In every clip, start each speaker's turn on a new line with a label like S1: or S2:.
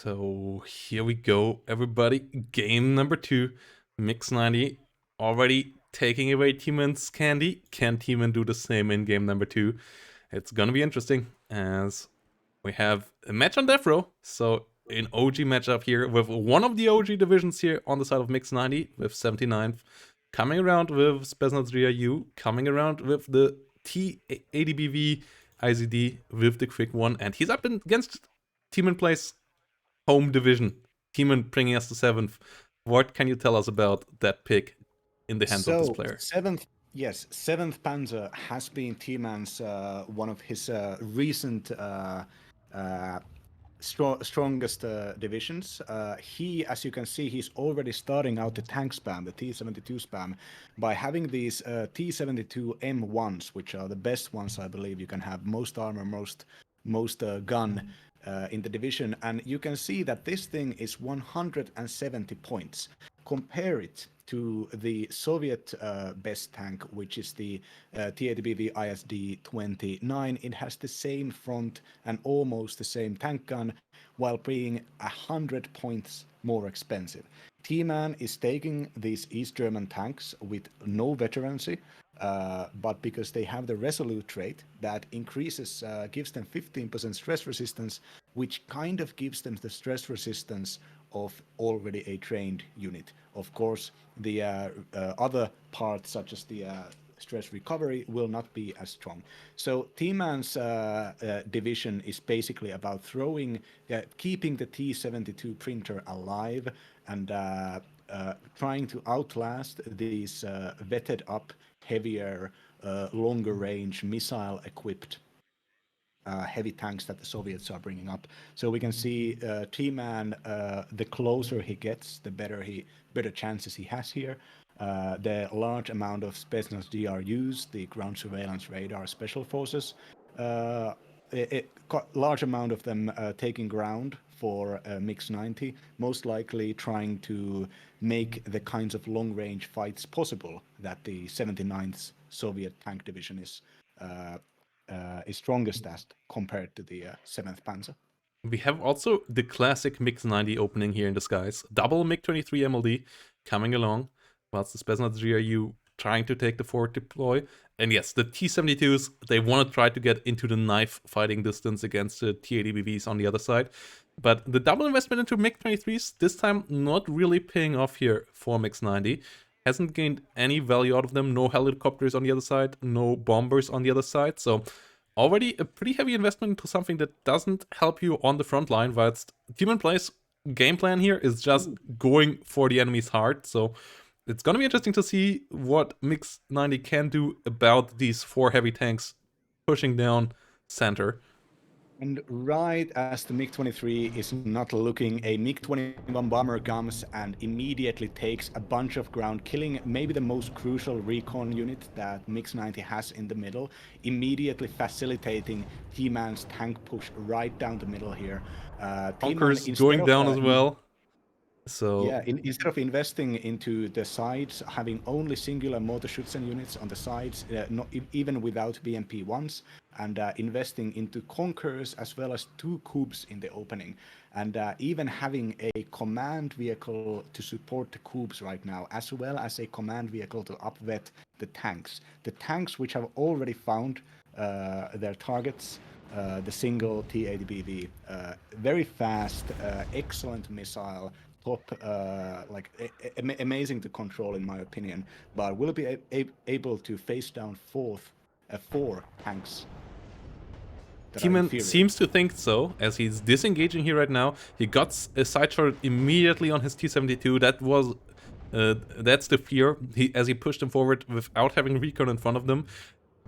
S1: So here we go, everybody. Game number 2. Mix90 already taking away Tman's candy. Can Tman do the same in game number 2? It's gonna be interesting as we have a match on death row. So an OG matchup here with one of the OG divisions here on the side of Mix90 with 79th. Coming around with Spesnaz U, coming around with the T80BV IZD with the quick one. And he's up against Tmanplays home division. Tman bringing us to 7th. What can you tell us about that pick in the hands of this player?
S2: Seventh Panzer has been T-Man's one of his recent strongest divisions. He, as you can see, he's already starting out the tank spam, the T72 spam, by having these T72 M1s, which are the best ones, I believe. You can have most armor, most gun in the division, and you can see that this thing is 170 points. Compare it to the Soviet best tank, which is the T80BV ISD-29. It has the same front and almost the same tank gun, while being 100 points more expensive. T-Man is taking these East German tanks with no veterancy, but because they have the Resolute trait that increases, gives them 15% stress resistance, which kind of gives them the stress resistance of already a trained unit. Of course, the other parts, such as the stress recovery, will not be as strong. So T-Man's division is basically about keeping the T72 printer alive and trying to outlast these vetted up, heavier, longer range, missile equipped heavy tanks that the Soviets are bringing up. So we can see T-Man, the closer he gets, the better chances he has here. The large amount of Spetsnaz GRUs, the ground surveillance radar special forces, large amount of them taking ground for Mix90, most likely trying to make the kinds of long-range fights possible that the 79th Soviet tank division is strongest as compared to the 7th Panzer.
S1: We have also the classic Mix90 opening here in the skies. Double MiG-23 MLD coming along, whilst the Spetsnaz GRU trying to take the forward deploy. And yes, the T-72s, they want to try to get into the knife fighting distance against the T-80BVs on the other side. But the double investment into MiG-23s, this time not really paying off here for Mix90. Hasn't gained any value out of them. No helicopters on the other side, no bombers on the other side. So already a pretty heavy investment into something that doesn't help you on the front line, whilst Tmanplays' game plan here is just going for the enemy's heart. So it's gonna be interesting to see what Mix90 can do about these 4 heavy tanks pushing down center.
S2: And right as the MiG-23 is not looking, a MiG-21 bomber comes and immediately takes a bunch of ground, killing maybe the most crucial recon unit that Mix-90 has in the middle, immediately facilitating T-Man's tank push right down the middle here.
S1: Bunkers going down as well. So
S2: yeah, instead of investing into the sides, having only singular mortar Schützen units on the sides, not even without BMP-1s, and investing into Conquerors as well as 2 Coups in the opening, and even having a command vehicle to support the Coups right now, as well as a command vehicle to upvet the tanks. The tanks which have already found their targets, the single T80BV, very fast, excellent missile, amazing to control in my opinion, but will be able to face down 4 tanks.
S1: T-Man seems to think so, as he's disengaging here right now. He got a side shot immediately on his T-72. That was that's the fear, as he pushed him forward without having recon in front of them.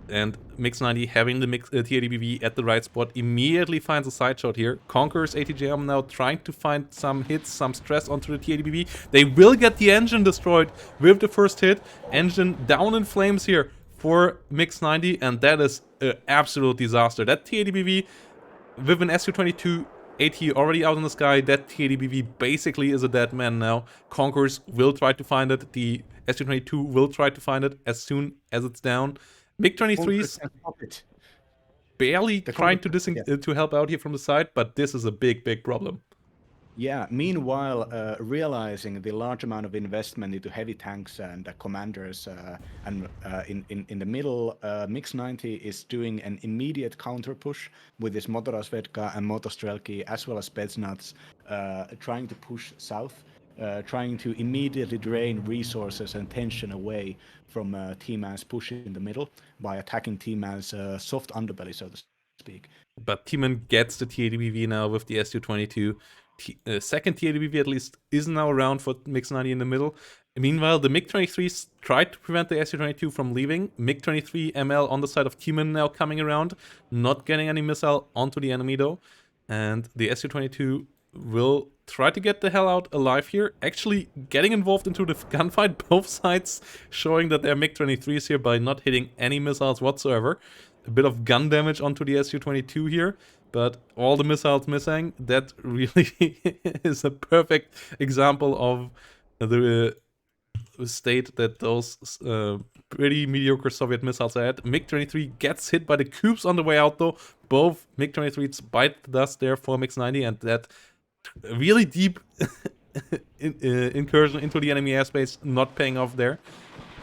S1: And Mix90 having the T80BV at the right spot immediately finds a side shot here. Conquerors ATJM now trying to find some hits, some stress onto the T80BV. They will get the engine destroyed with the first hit. Engine down in flames here for Mix90, and that is an absolute disaster. That T80BV with an Su-22 AT already out in the sky, that T80BV basically is a dead man now. Conquerors will try to find it. The Su-22 will try to find it as soon as it's down. MiG-23s barely trying to help out here from the side, but this is a big problem.
S2: Yeah, meanwhile, realizing the large amount of investment into heavy tanks and commanders, and in the middle, Mix90 is doing an immediate counter push with his Motorasvedka and Motostrelki, as well as Spetsnaz, trying to push south, trying to immediately drain resources and tension away from T-Man's push in the middle by attacking T-Man's soft underbelly, so to speak.
S1: But T-Man gets the T80BV now with the SU-22. Second T80BV at least is now around for Mix90 in the middle. Meanwhile, the MiG-23s tried to prevent the SU-22 from leaving. MiG-23 ML on the side of T-Man now coming around, not getting any missile onto the enemy though. And the SU-22 will try to get the hell out alive here, actually getting involved into the gunfight, both sides showing that they're MiG-23s here by not hitting any missiles whatsoever. A bit of gun damage onto the Su-22 here, but all the missiles missing. That really is a perfect example of the state that those pretty mediocre Soviet missiles had. MiG-23 gets hit by the cubes on the way out though. Both MiG-23s bite the dust there for Mix90, and that really deep incursion into the enemy airspace not paying off there.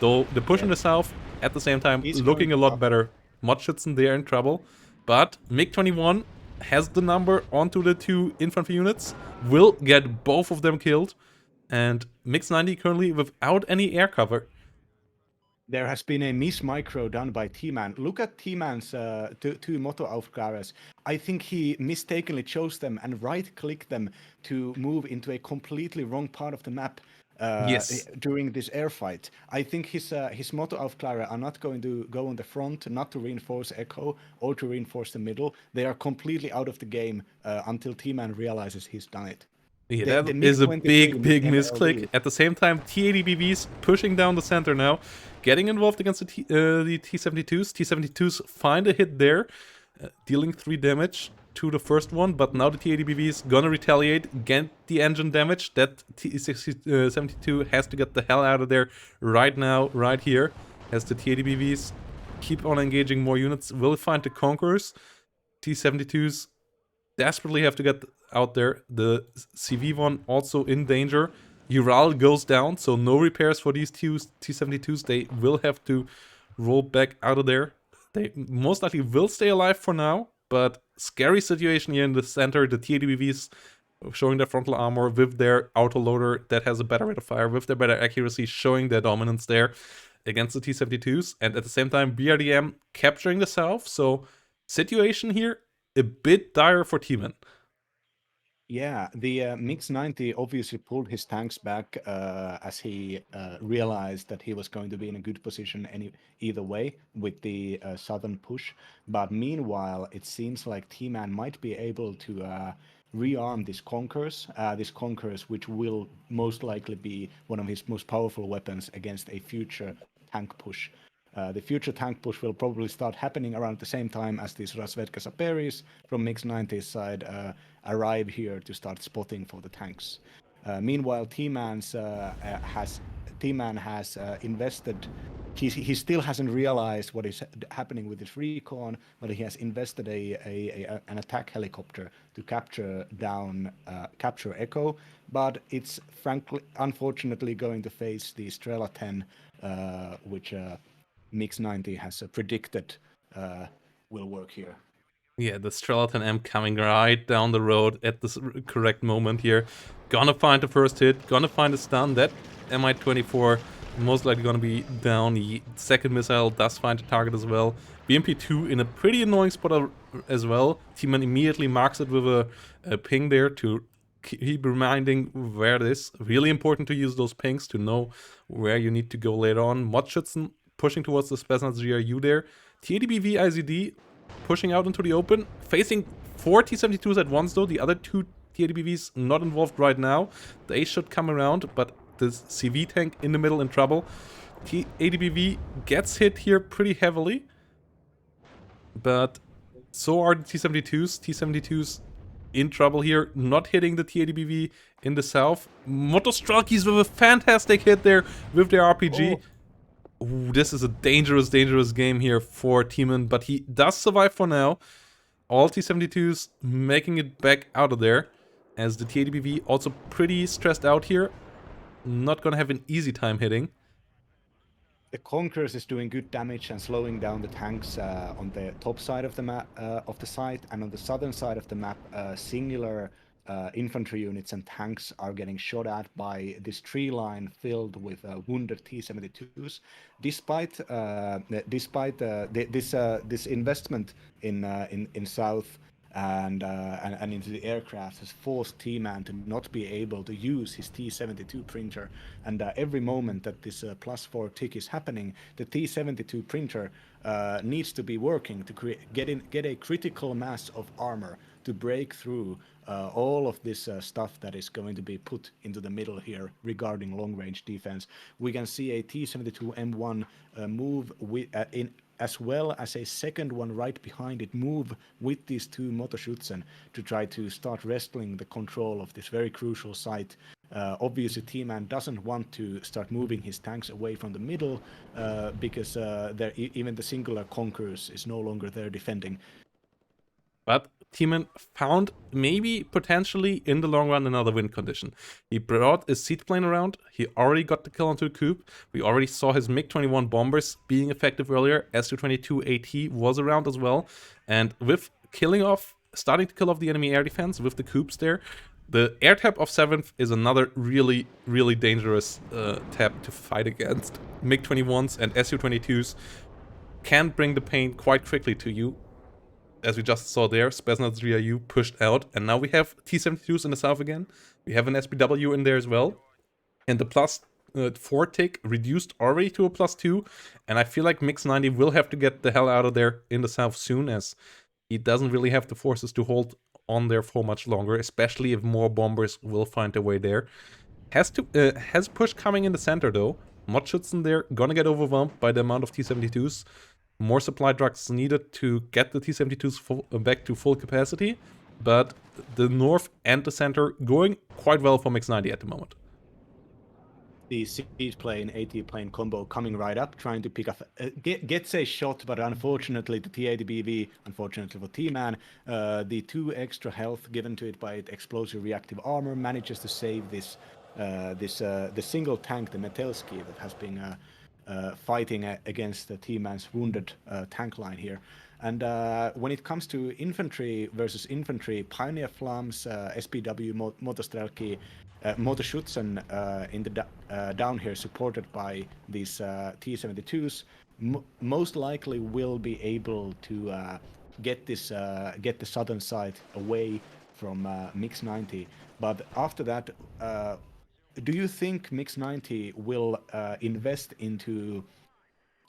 S1: Though the push in the south at the same time looking a lot better. Mudschützen there in trouble, but MiG-21 has the number onto the two infantry units, will get both of them killed, and Mix90 currently without any air cover.
S2: There has been a miss-micro done by T-Man. Look at T-Man's two Moto-Aufklärers. I think he mistakenly chose them and right-clicked them to move into a completely wrong part of the map. During this air fight. I think his Moto-Aufklärer are not going to go on the front, not to reinforce Echo or to reinforce the middle. They are completely out of the game until T-Man realizes he's done it.
S1: Yeah, that is a big misclick. At the same time, T80BVs pushing down the center now, getting involved against the T72s. T72s find a hit there, dealing 3 damage to the first one, but now the T80BV is gonna retaliate, get the engine damage. That T72 has to get the hell out of there right now, right here, as the T80BVs keep on engaging more units, will find the Conquerors. T72s desperately have to get out there. The CV1 also in danger. Ural goes down, so no repairs for these two T72s. They will have to roll back out of there. They most likely will stay alive for now, but scary situation here in the center. The T80BVs showing their frontal armor with their autoloader that has a better rate of fire, with their better accuracy, showing their dominance there against the T72s. And at the same time, BRDM capturing the south. So situation here a bit dire for T-Man.
S2: Yeah, the Mix90 obviously pulled his tanks back as he realized that he was going to be in a good position either way with the southern push. But meanwhile, it seems like T-Man might be able to rearm this Conquerors, which will most likely be one of his most powerful weapons against a future tank push. The future tank push will probably start happening around the same time as these Razvedka Saperis from Mix90's side arrive here to start spotting for the tanks. Meanwhile, T-Man has invested. He still hasn't realized what is happening with his recon, but he has invested an attack helicopter to capture Echo. But it's unfortunately going to face the Strela 10, which Mix90 has predicted will work here.
S1: Yeah, the Strela 10M coming right down the road at the correct moment here. Gonna find the first hit, gonna find a stun. That Mi-24 most likely gonna be down. The second missile does find the target as well. BMP2 in a pretty annoying spot as well. T-Man immediately marks it with a ping there to keep reminding where it is. Really important to use those pings to know where you need to go later on. Mudschützen pushing towards the Spetsnaz GRU there. T80BV IZD pushing out into the open, facing 4 T72s at once though. The other 2 T80BVs not involved right now. They should come around, but the CV tank in the middle in trouble. T80BV gets hit here pretty heavily, but so are the T72s. T72s in trouble here, not hitting the T80BV in the south. Motostrelkis with a fantastic hit there with their RPG. Ooh, this is a dangerous game here for T-Man, but he does survive for now. All T-72s making it back out of there. as the T80BV also pretty stressed out here. Not gonna have an easy time hitting.
S2: The Conquerors is doing good damage and slowing down the tanks on the top side of the map of the site, and on the southern side of the map, singular infantry units and tanks are getting shot at by this tree line filled with wounded T72s. Despite this investment in south and into the aircraft has forced T-Man to not be able to use his T72 printer. And every moment that this +4 tick is happening, the T72 printer needs to be working to get a critical mass of armor to break through all of this stuff that is going to be put into the middle here regarding long-range defense. We can see a T72M1 move in as well as a second one right behind it move with these two Motorschützen to try to start wrestling the control of this very crucial site. Obviously, T-Man doesn't want to start moving his tanks away from the middle because even the singular Conquerors is no longer there defending.
S1: But T-Man found maybe potentially in the long run another win condition. He brought his seaplane around. He already got the kill onto the coup. We already saw his MiG-21 bombers being effective earlier. Su-22 AT was around as well. And with starting to kill off the enemy air defense with the coups there, the air tab of 7th is another really, really dangerous tab to fight against. MiG-21s and Su-22s can bring the pain quite quickly to you. As we just saw there, Spetsnaz 3RU pushed out, and now we have T-72s in the south again. We have an SPW in there as well. And the +4 tick reduced already to a +2, and I feel like Mix90 will have to get the hell out of there in the south soon, as he doesn't really have the forces to hold on there for much longer, especially if more bombers will find their way there. Has push coming in the center though. Motorschützen there gonna get overwhelmed by the amount of T-72s. More supply trucks needed to get the T-72s back to full capacity, but the north and the center going quite well for Mix90 at the moment.
S2: The siege plane, AT plane combo coming right up, trying to pick up, gets a shot, but unfortunately the T80BV, unfortunately for T-Man, the 2 extra health given to it by its explosive reactive armor manages to save the single tank, the Metelsky, that has been fighting against the T-Man's wounded tank line here. And when it comes to infantry versus infantry, Pioneer Flam's SPW Motorstrelki Motorschützen in the down here, supported by these T-72s, most likely will be able to get the southern side away from Mix90. But after that, do you think Mix90 will invest into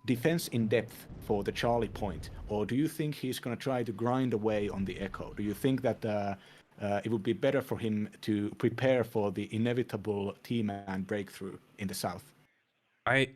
S2: defense in depth for the Charlie point, or do you think he's going to try to grind away on the Echo? Do you think that it would be better for him to prepare for the inevitable T-Man breakthrough in the south?
S1: I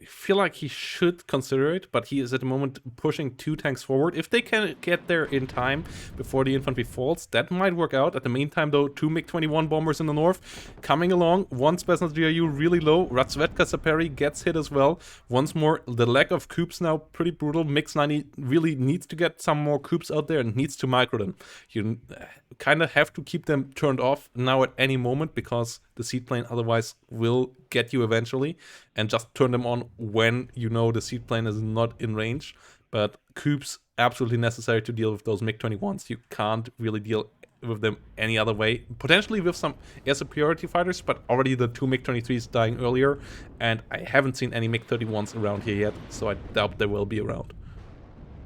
S1: feel like he should consider it, but he is at the moment pushing 2 tanks forward. If they can get there in time before the infantry falls, that might work out. At the meantime, though, 2 MiG-21 bombers in the north coming along. One Spetsnaz GRU really low. Ratsvetka Saperi gets hit as well. Once more, the lack of coups now pretty brutal. Mix90 really needs to get some more coups out there and needs to micro them. You kind of have to keep them turned off now at any moment, because the seaplane otherwise will get you eventually, and just turn them on when you know the seaplane is not in range. But coups absolutely necessary to deal with those MiG-21s. You can't really deal with them any other way. Potentially with some air superiority fighters, but already the 2 MiG-23s dying earlier, and I haven't seen any MiG-31s around here yet, so I doubt they will be around.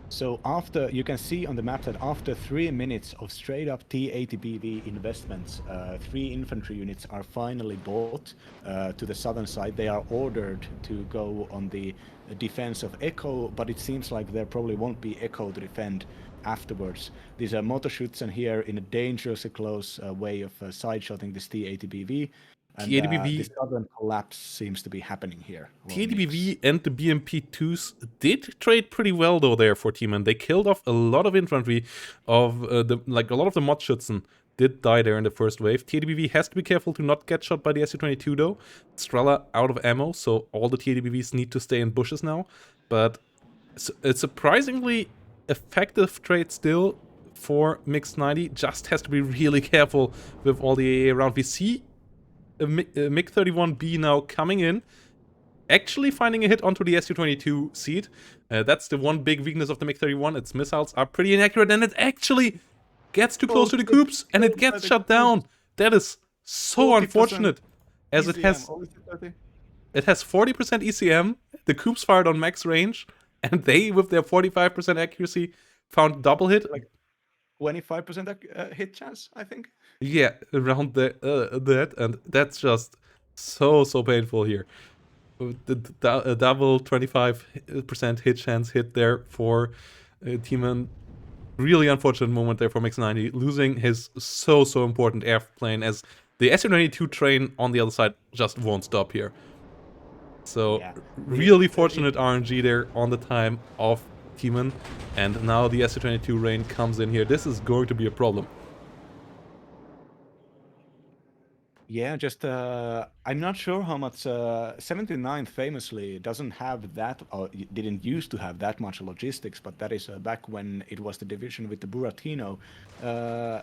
S2: So after, you can see on the map that after 3 minutes of straight up T80BV investments, 3 infantry units are finally bought to the southern side. They are ordered to go on the defense of Echo, but it seems like there probably won't be Echo to defend afterwards. These are Motorschützen here in a dangerously close way of side-shotting this T80BV. And
S1: T80BV,
S2: the southern collapse seems to be happening here.
S1: T80BV and the BMP2s did trade pretty well though there for T-Man. They killed off a lot of infantry of a lot of the Motorschützen did die there in the first wave. T80BV has to be careful to not get shot by the Su-22 though. Strela out of ammo, so all the T80BVs need to stay in bushes now. But it's surprisingly effective trade still for Mix90. Just has to be really careful with all the AA around. We see a MiG-31B now coming in, actually finding a hit onto the Su-22 seat. That's the one big weakness of the MiG-31. Its missiles are pretty inaccurate, and it actually gets too close to the coops, and it gets shut down. That is so unfortunate, as it has 40% ECM, the coops fired on max range, and they, with their 45% accuracy, found double hit.
S2: Like 25% hit chance, I think.
S1: Yeah, around that, and that's just so painful here. The double 25% hit chance hit there for Tman. Really unfortunate moment there for Mix90, losing his so important airplane, as the Su-22 train on the other side just won't stop here. So yeah, really fortunate RNG there on the time of Tman, and now the Su-22 rain comes in here. This is going to be a problem.
S2: Yeah, just I'm not sure how much 79 famously doesn't have that, or didn't used to have that much logistics, but that is back when it was the division with the Buratino.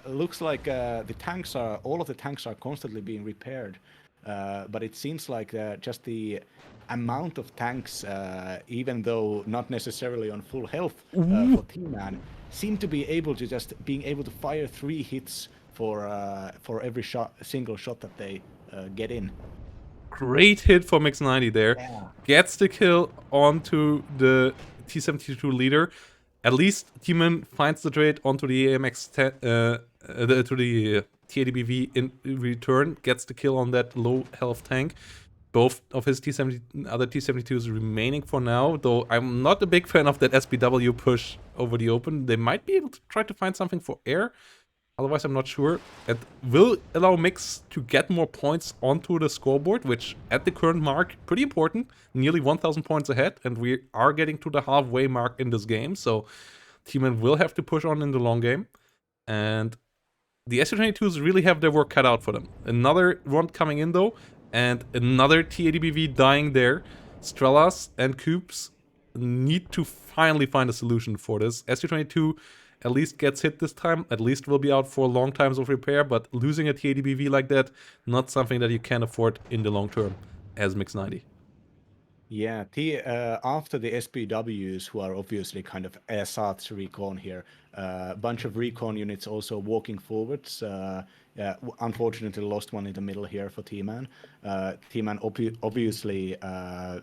S2: Looks like the tanks are, all of the tanks are constantly being repaired, but it seems like just the amount of tanks, even though not necessarily on full health for T-Man, seem to be able to just being able to fire 3 hits for every single shot that they get in.
S1: Great hit for Mix90 there.
S2: Yeah.
S1: Gets the kill onto the T72 leader. At least Tman finds the trade onto the AMX-10, to the T80BV in return. Gets the kill on that low health tank. Both of his other T72s remaining for now, though I'm not a big fan of that SPW push over the open. They might be able to try to find something for air. Otherwise, I'm not sure. It will allow Mix to get more points onto the scoreboard, which at the current mark, pretty important. Nearly 1,000 points ahead, and we are getting to the halfway mark in this game. So Tman will have to push on in the long game. And the Su-22s really have their work cut out for them. Another one coming in though, and another T80BV dying there. Strelas and Coops need to finally find a solution for this. Su-22 at least gets hit this time, at least will be out for long times of repair, but losing a T80BV like that, not something that you can afford in the long term as Mix90.
S2: Yeah, after the SPWs, who are obviously kind of ersatz recon here, a bunch of recon units also walking forwards. Unfortunately lost one in the middle here for T-Man. T-Man obviously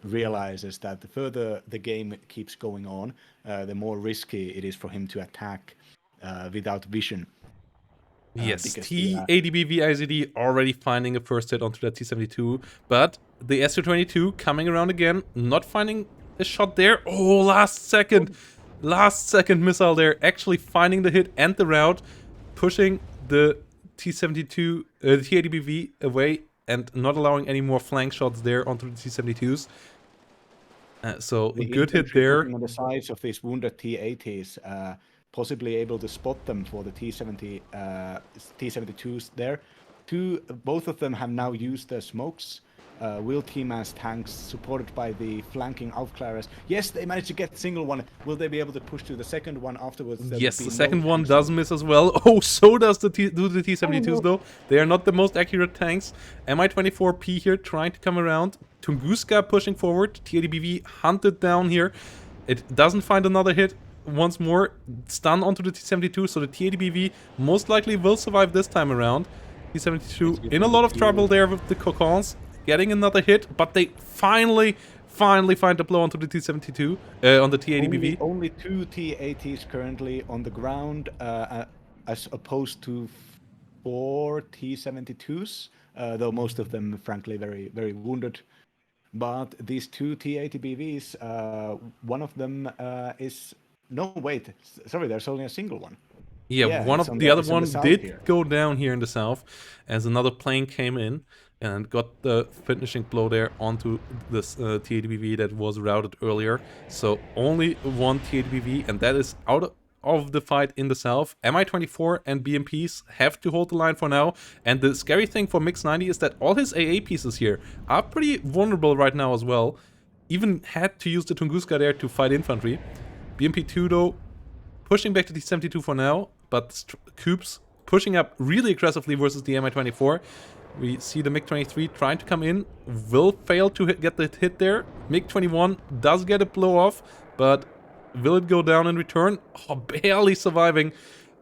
S2: realizes that the further the game keeps going on, the more risky it is for him to attack without vision.
S1: Yes, T80BV IZD already finding a first hit onto that T72, but the Su-22 coming around again, not finding a shot there. Oh, last second missile there, actually finding the hit and the route, pushing the T72, T80BV away and not allowing any more flank shots there onto the T72s. So a good hit there.
S2: On the sides of these wounded T80s, possibly able to spot them for the T72s there. Both of them have now used their smokes. Will T-Man's tanks, supported by the flanking Aufklärers. Yes, they managed to get the single one. Will they be able to push to the second one afterwards?
S1: Yes, the second one does miss as well. Oh, so does the T72s though. They are not the most accurate tanks. Mi-24P here trying to come around. Tunguska pushing forward. T80BV hunted down here. It doesn't find another hit. Once more, stun onto the T72, so the T80BV most likely will survive this time around. T72 in a lot of trouble there with the Cocons. Getting another hit, but they finally find the blow onto the T72, on the T80BV.
S2: Only 2 T80s currently on the ground, as opposed to 4 T72s, though most of them, frankly, very wounded. But these 2 T80BVs, one of them is... No, wait, sorry, there's only a single one.
S1: Yeah, the other one did go down here in the south, as another plane came in and got the finishing blow there onto this T80BV that was routed earlier. So only one T80BV, and that is out of the fight in the south. Mi-24 and BMPs have to hold the line for now, and the scary thing for Mix90 is that all his AA pieces here are pretty vulnerable right now as well. Even had to use the Tunguska there to fight infantry. BMP2 though, pushing back to T72 for now. but Coops pushing up really aggressively versus the Mi-24. We see the MiG-23 trying to come in, will fail to get the hit there. MiG-21 does get a blow off, but will it go down in return? Oh, barely surviving.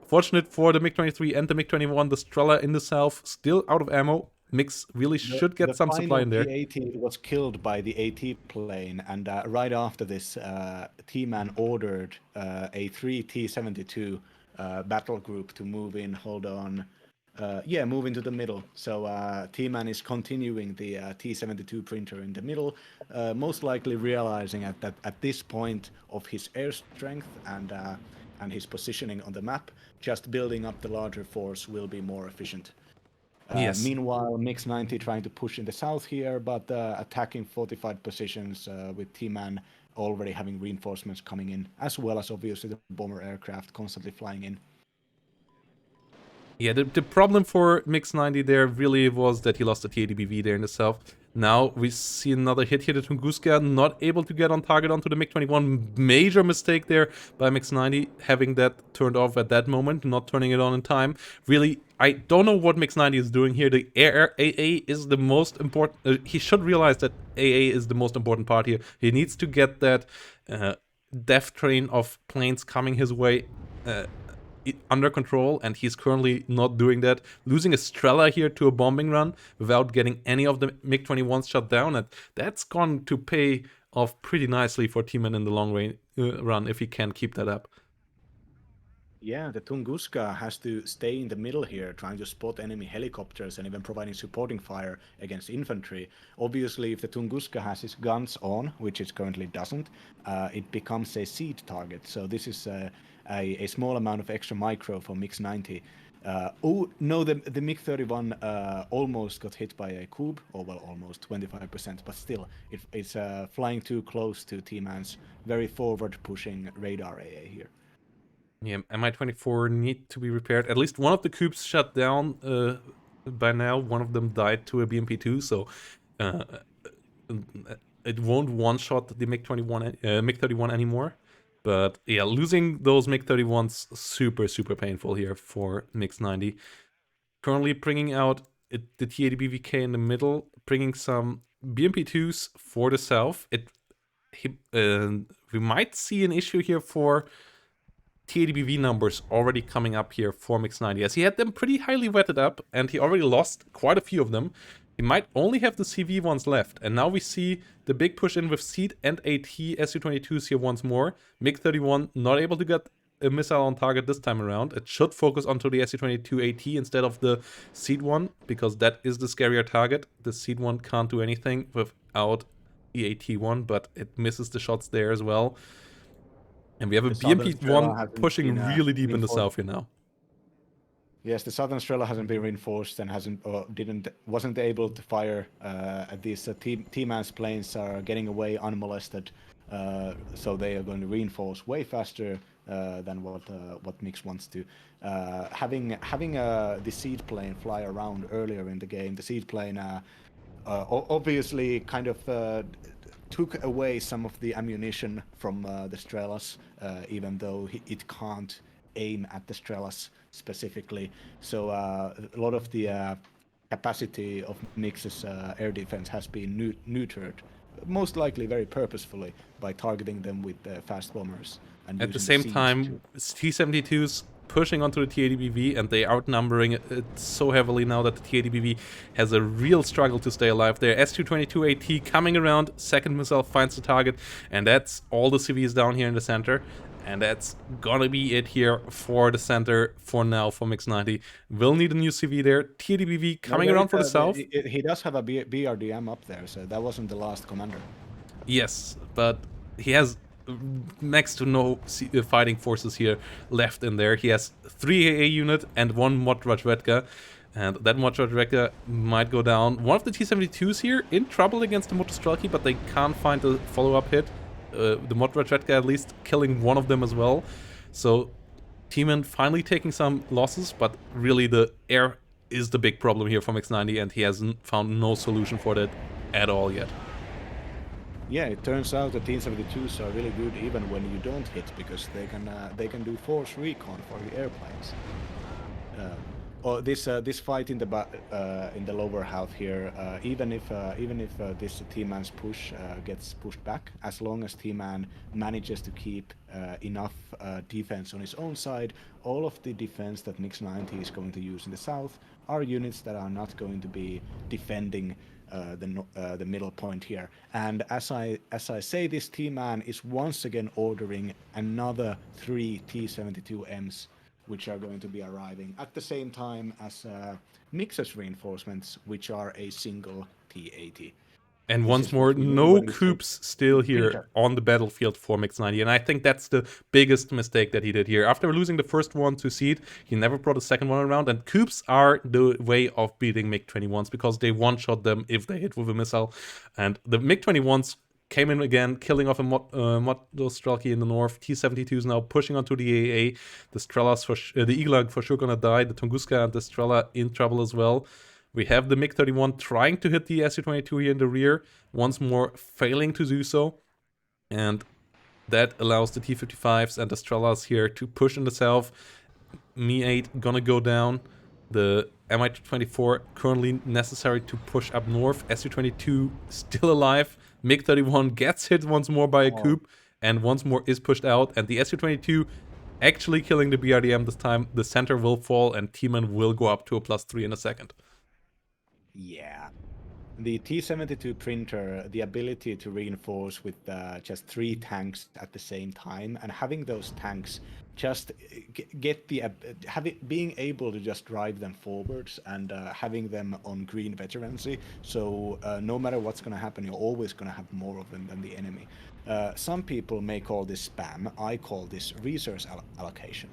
S1: Fortunate for the MiG-23 and the MiG-21, the Strela in the south, still out of ammo. Mix really should get some supply in there.
S2: The T80 was killed by the AT plane, and right after this, T-Man ordered a 3 T72 battle group to move in, hold on, move into the middle. So T-Man is continuing the T72 printer in the middle, most likely realizing at this point of his air strength and his positioning on the map, just building up the larger force will be more efficient.
S1: Yes.
S2: Meanwhile, Mix90 trying to push in the south here, but attacking fortified positions with T-Man already having reinforcements coming in, as well as obviously the bomber aircraft constantly flying in.
S1: Yeah, the problem for Mix90 there really was that he lost the T80BV there in the south. Now we see another hit here to Tunguska, not able to get on target onto the MiG-21. Major mistake there by Mix90, having that turned off at that moment, not turning it on in time. Really, I don't know what Mix90 is doing here. The air AA is the most important. He should realize that AA is the most important part here. He needs to get that death train of planes coming his way under control, and he's currently not doing that. Losing a Strela here to a bombing run without getting any of the MiG-21s shut down, and that's gone to pay off pretty nicely for T-Man in the long range run if he can keep that up.
S2: Yeah, the Tunguska has to stay in the middle here, trying to spot enemy helicopters and even providing supporting fire against infantry. Obviously, if the Tunguska has his guns on, which it currently doesn't, it becomes a seed target. So this is a small amount of extra micro for Mix90. Oh, no, the MiG-31 almost got hit by a Kub, or well, almost 25%, but still, it's flying too close to T-Man's very forward-pushing radar AA here.
S1: Yeah, Mi-24 need to be repaired. At least one of the Cubes shut down by now. One of them died to a BMP-2, so it won't one-shot the MiG-31 anymore. But yeah, losing those MiG-31s super painful here for Mix90. Currently bringing out the T80BVK in the middle, bringing some BMP-2s for the south. We might see an issue here for T80BV numbers already coming up here for Mix90, as he had them pretty highly wetted up, and he already lost quite a few of them. He might only have the CV ones left, and now we see the big push in with SEED and AT Su-22s here once more. MiG-31 not able to get a missile on target this time around. It should focus onto the Su-22 AT instead of the SEED one, because that is the scarier target. The SEED one can't do anything without the AT one, but it misses the shots there as well. And we have a BMP-1 pushing really deep in the south here now.
S2: Yes, the southern Strela hasn't been reinforced and wasn't able to fire. These T-Man's planes are getting away unmolested, so they are going to reinforce way faster than what Mix wants to. Having the SEED plane fly around earlier in the game, the SEED plane obviously kind of took away some of the ammunition from the Strelas, even though it can't aim at the Strelas specifically. So a lot of the capacity of Mix's air defense has been neutered, most likely very purposefully, by targeting them with fast bombers. And
S1: at the same time, T72s pushing onto the T80BV, and they outnumbering it so heavily now that the T80BV has a real struggle to stay alive there. Su-22 AT coming around, second missile finds the target, and that's all the CVs down here in the center. And that's gonna be it here for the center for now for Mix90. We'll need a new CV there. T80BV coming around for the south.
S2: He does have a BRDM up there, so that wasn't the last commander.
S1: Yes, but he has next to no fighting forces here left in there. He has 3 AA unit and 1 Mod Razvedka, and that Mod Razvedka might go down. One of the T72s here in trouble against the Motostrelki, but they can't find a follow-up hit. The Mod Razvedka at least killing one of them as well. So T-Man finally taking some losses, but really the air is the big problem here for Mix90, and he hasn't found no solution for that at all yet.
S2: Yeah, it turns out the T72s are really good even when you don't hit, because they can do force recon for the airplanes. Or this fight in the lower half here, even if this T-man's push gets pushed back, as long as T-man manages to keep enough defense on his own side, all of the defense that Mix90 is going to use in the south are units that are not going to be defending the middle point here. And as I say, this T-man is once again ordering another 3 T72Ms, which are going to be arriving at the same time as Mix's reinforcements, which are a single T80.
S1: And
S2: This
S1: once
S2: is
S1: more,
S2: what we know
S1: no
S2: when we say
S1: coops still here
S2: printer.
S1: on the battlefield for Mix90. And I think that's the biggest mistake that he did here. After losing the first one to Seed, he never brought a second one around. And coops are the way of beating MiG-21s, because they one-shot them if they hit with a missile. And the MiG-21s came in again, killing off a Strelky in the north. T-72 is now pushing onto the AAA. The Strelas, the Eagle for sure gonna die. The Tunguska and the Strela in trouble as well. We have the MiG-31 trying to hit the Su-22 here in the rear, once more failing to do so. And that allows the T-55s and the Strelas here to push in the south. Mi-8 gonna go down. The Mi-24 currently necessary to push up north. Su-22 still alive. MiG-31 gets hit once more by a coup, and once more is pushed out. And the Su-22 actually killing the BRDM this time. The center will fall, and T-man will go up to a +3 in a second.
S2: Yeah. The T72 printer, the ability to reinforce with just 3 tanks at the same time, and having those tanks just get being able to just drive them forwards, and having them on green veterancy, so no matter what's going to happen, you're always going to have more of them than the enemy. Some people may call this spam. I call this resource allocation.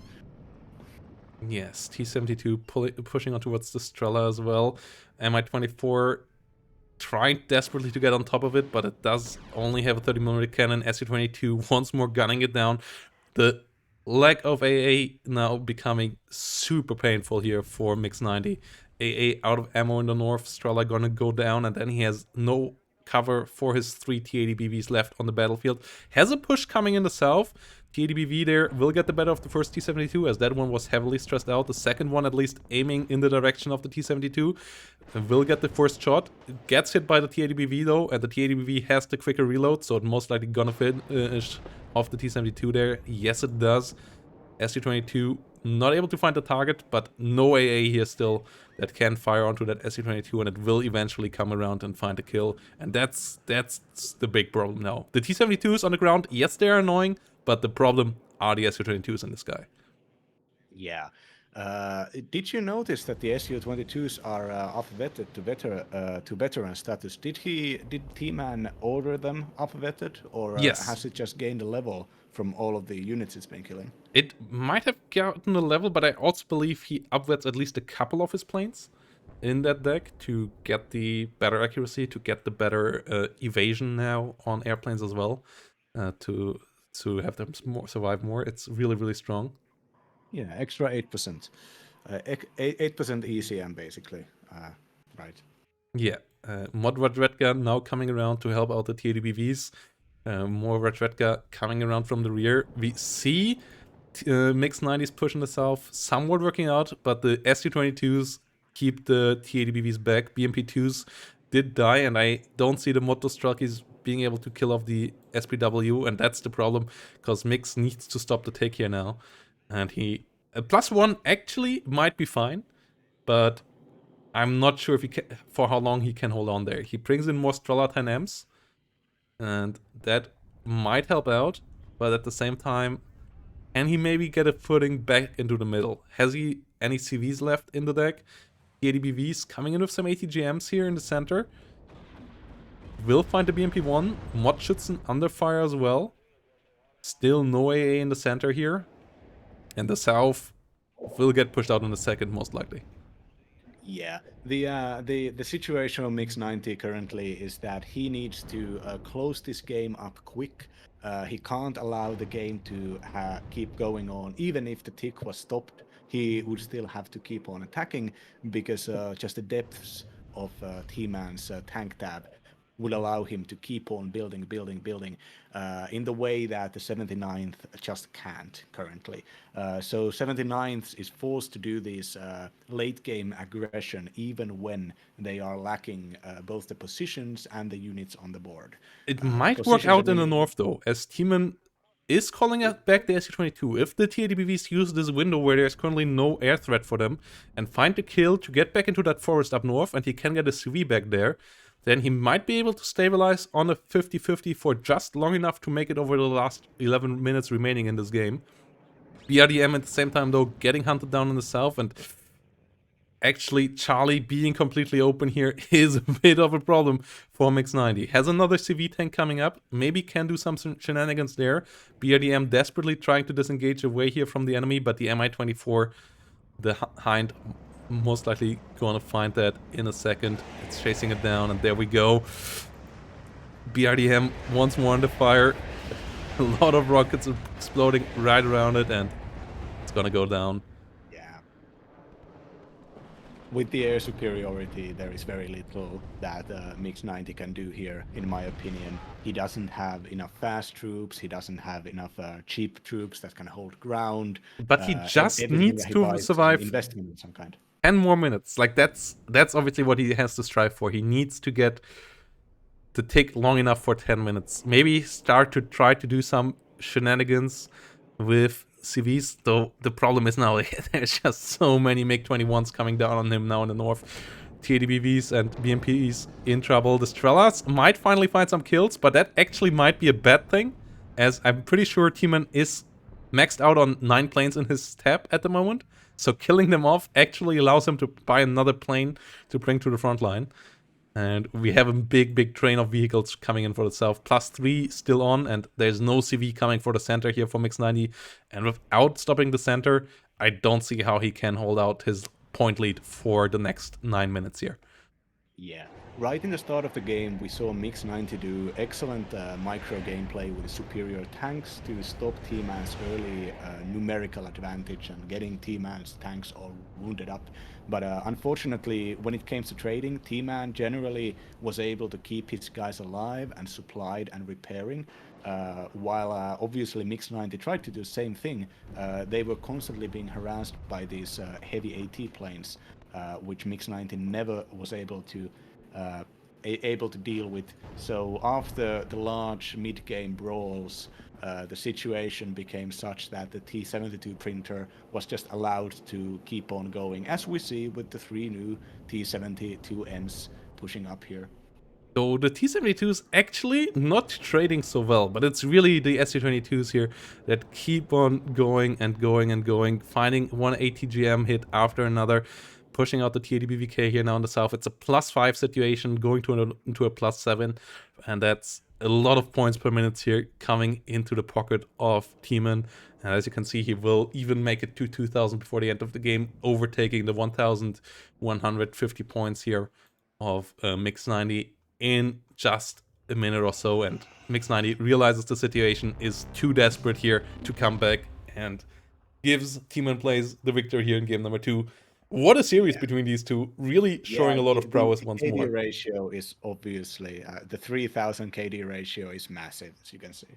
S1: Yes, T72 pushing on towards the Strela as well. Mi-24 trying desperately to get on top of it, but it does only have a 30mm cannon. Su-22 once more gunning it down. The lack of AA now becoming super painful here for Mix90. AA out of ammo in the north, Strela gonna go down, and then he has no cover for his 3 T80BVs left on the battlefield. Has a push coming in the south. T80BV there will get the better of the first T72, as that one was heavily stressed out. The second one, at least aiming in the direction of the T72, will get the first shot. It gets hit by the T80BV though, and the T80BV has the quicker reload, so it most likely gonna finish off the T72 there. Yes, it does. Su-22 not able to find the target, but no AA here still that can fire onto that Su-22, and it will eventually come around and find a kill. And that's the big problem now. The T-72s on the ground, yes, they're annoying, but the problem are the Su-22s in the sky.
S2: Yeah. Did you notice that the Su-22s are up-vetted to veteran status? Did T-man order them up-vetted, or
S1: Yes.
S2: has it just gained a level from all of the units it's been killing?
S1: It might have gotten a level, but I also believe he upvets at least a couple of his planes in that deck to get the better accuracy, to get the better evasion now on airplanes as well, to have them survive more. It's really, really strong.
S2: Yeah, extra 8%. 8% ECM, basically. Right.
S1: Yeah. Mod Redredga now coming around to help out the T80BVs. More Redredga coming around from the rear. We see Mix90s pushing the south, somewhat working out, but the Su-22s keep the T80BVs back. BMP2s did die, and I don't see the Motto Strelkies being able to kill off the SPW, and that's the problem, because Mix needs to stop the take here now. And he... +1 actually might be fine, but I'm not sure if he can, for how long he can hold on there. He brings in more Strela 10Ms, and that might help out, but at the same time, can he maybe get a footing back into the middle? Has he any CVs left in the deck? T80BVs coming in with some ATGMs here in the center. Will find the BMP1. Mod Schützen under fire as well. Still no AA in the center here. And the south will get pushed out in a second, most likely.
S2: Yeah, the situation of Mix90 currently is that he needs to close this game up quick. He can't allow the game to keep going on. Even if the tick was stopped, he would still have to keep on attacking, because just the depths of T-man's tank tab would allow him to keep on building in the way that the 79th just can't currently. So 79th is forced to do this late game aggression even when they are lacking both the positions and the units on the board.
S1: It might work
S2: Positions, I
S1: out in the
S2: mean,
S1: north though, as T-Man is calling out back the SC-22. If the T80BVs use this window where there's currently no air threat for them and find the kill to get back into that forest up north and he can get a CV back there, then he might be able to stabilize on a 50-50 for just long enough to make it over the last 11 minutes remaining in this game. BRDM at the same time though getting hunted down in the south, and actually Charlie being completely open here is a bit of a problem for Mix90. Has another CV tank coming up, maybe can do some shenanigans there. BRDM desperately trying to disengage away here from the enemy, but the Mi-24, the Hind, most likely gonna find that in a second. It's chasing it down, and there we go. BRDM once more under fire. A lot of rockets exploding right around it, and it's gonna go down.
S2: yeah. With the air superiority, there is very little that Mix90 can do here, in my opinion. He doesn't have enough fast troops, he doesn't have enough cheap troops that can hold ground.
S1: But he just needs to survive
S2: investment in some kind.
S1: 10 more minutes. Like, that's obviously what he has to strive for. He needs to get to take long enough for 10 minutes. Maybe start to try to do some shenanigans with CVs, though the problem is now there's just so many MiG-21s coming down on him now in the north. T80BVs and BMPs in trouble. The Strellas might finally find some kills, but that actually might be a bad thing, as I'm pretty sure T-Man is maxed out on 9 planes in his tab at the moment. So killing them off actually allows him to buy another plane to bring to the front line. And we have a big train of vehicles coming in for the south. +3 still on, and there's no CV coming for the center here for Mix90. And without stopping the center, I don't see how he can hold out his point lead for the next 9 minutes here.
S2: Yeah. Right in the start of the game, we saw Mix90 do excellent micro gameplay with superior tanks to stop T-Man's early numerical advantage and getting T-Man's tanks all wounded up. But unfortunately, when it came to trading, T-Man generally was able to keep his guys alive and supplied and repairing. While obviously Mix90 tried to do the same thing, they were constantly being harassed by these heavy AT planes, which Mix90 never was able to deal with. So after the large mid-game brawls, the situation became such that the T72 printer was just allowed to keep on going, as we see with the 3 new T72Ms pushing up here.
S1: So the T72 is actually not trading so well, but it's really the SC-22s here that keep on going and going and going, finding one ATGM hit after another, pushing out the T80BVK here now in the south. It's a +5 situation going into a +7, and that's a lot of points per minute here coming into the pocket of T-Man. And as you can see, he will even make it to 2,000 before the end of the game, overtaking the 1,150 points here of Mix90 in just a minute or so. And Mix90 realizes the situation is too desperate here to come back and gives Tmanplays the victory here in game number 2. What a series between these two, really showing a lot of prowess once more.
S2: The KD ratio is obviously, the 3,000 KD ratio is massive, as you can see.